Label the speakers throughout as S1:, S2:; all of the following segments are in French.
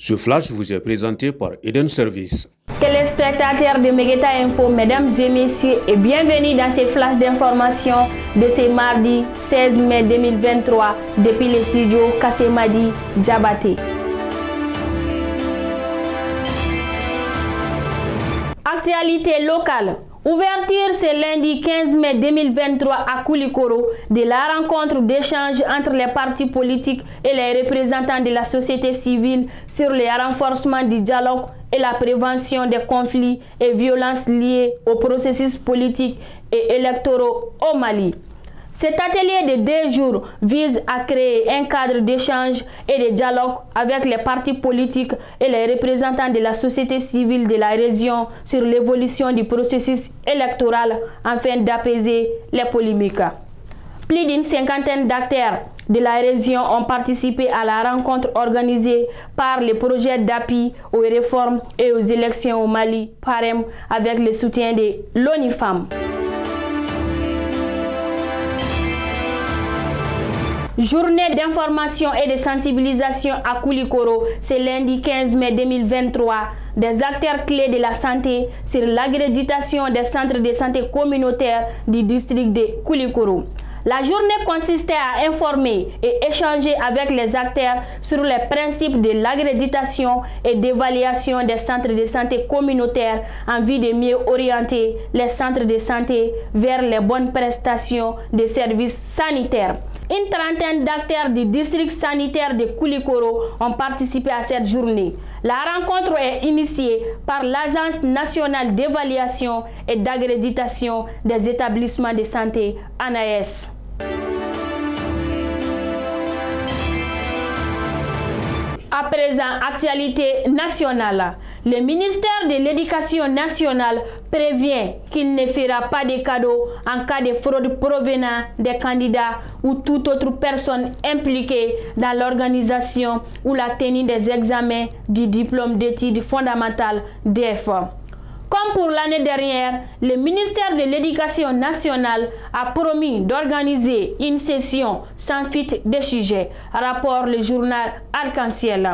S1: Ce flash vous est présenté par Eden Service.
S2: Téléspectateurs de Megeta Info, mesdames et messieurs, et bienvenue dans ces flashs d'information de ce mardi 16 mai 2023 depuis les studios Kassemadi Diabaté. Actualité locale. Ouverture ce lundi 15 mai 2023 à Koulikoro de la rencontre d'échange entre les partis politiques et les représentants de la société civile sur le renforcement du dialogue et la prévention des conflits et violences liés au processus politique et électoraux au Mali. Cet atelier de 2 jours vise à créer un cadre d'échange et de dialogue avec les partis politiques et les représentants de la société civile de la région sur l'évolution du processus électoral afin d'apaiser les polémiques. Plus d'une cinquantaine d'acteurs de la région ont participé à la rencontre organisée par le projet d'appui aux réformes et aux élections au Mali, PAREM, avec le soutien de l'ONU Femmes. Journée d'information et de sensibilisation à Koulikoro, c'est lundi 15 mai 2023. Des acteurs clés de la santé sur l'accréditation des centres de santé communautaires du district de Koulikoro. La journée consistait à informer et échanger avec les acteurs sur les principes de l'accréditation et d'évaluation des centres de santé communautaires en vue de mieux orienter les centres de santé vers les bonnes prestations de services sanitaires. Une trentaine d'acteurs du district sanitaire de Koulikoro ont participé à cette journée. La rencontre est initiée par l'Agence nationale d'évaluation et d'accréditation des établissements de santé, ANAES. À présent, actualité nationale. Le ministère de l'Éducation nationale prévient qu'il ne fera pas de cadeaux en cas de fraude provenant des candidats ou toute autre personne impliquée dans l'organisation ou la tenue des examens du diplôme d'études fondamentales DEF. Comme pour l'année dernière, le ministère de l'Éducation nationale a promis d'organiser une session sans fuite de sujets, rapport le journal Arc-en-Ciel.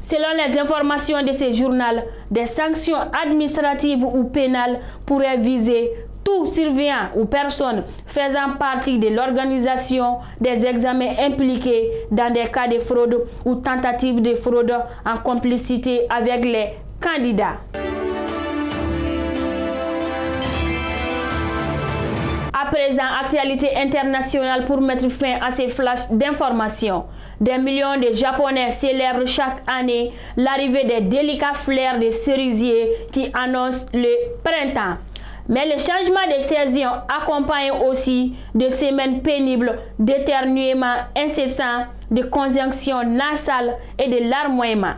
S2: Selon les informations de ce journal, des sanctions administratives ou pénales pourraient viser tout surveillant ou personne faisant partie de l'organisation des examens impliqués dans des cas de fraude ou tentative de fraude en complicité avec les candidats. À présent, actualité internationale pour mettre fin à ces flashs d'informations. Des millions de Japonais célèbrent chaque année l'arrivée des délicats fleurs de cerisier qui annoncent le printemps. Mais le changement de saison accompagne aussi de semaines pénibles, d'éternuements incessants, de conjonctions nasales et de larmoiements.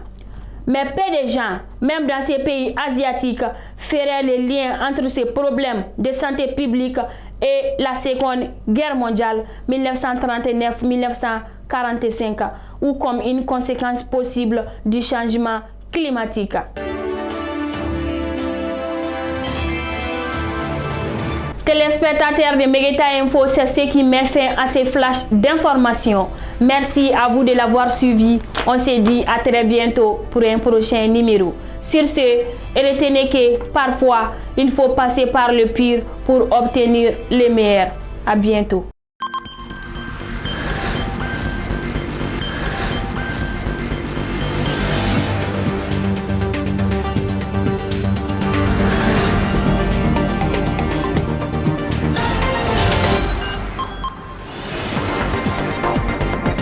S2: Mais peu de gens, même dans ces pays asiatiques, feraient le lien entre ces problèmes de santé publique et la Seconde Guerre mondiale 1939-1945 ou comme une conséquence possible du changement climatique. Téléspectateurs de Megeta Info, c'est ce qui met fin à ces flashs d'informations. Merci à vous de l'avoir suivi. On se dit à très bientôt pour un prochain numéro. Sur ce, retenez que parfois, il faut passer par le pire pour obtenir le meilleur. À bientôt.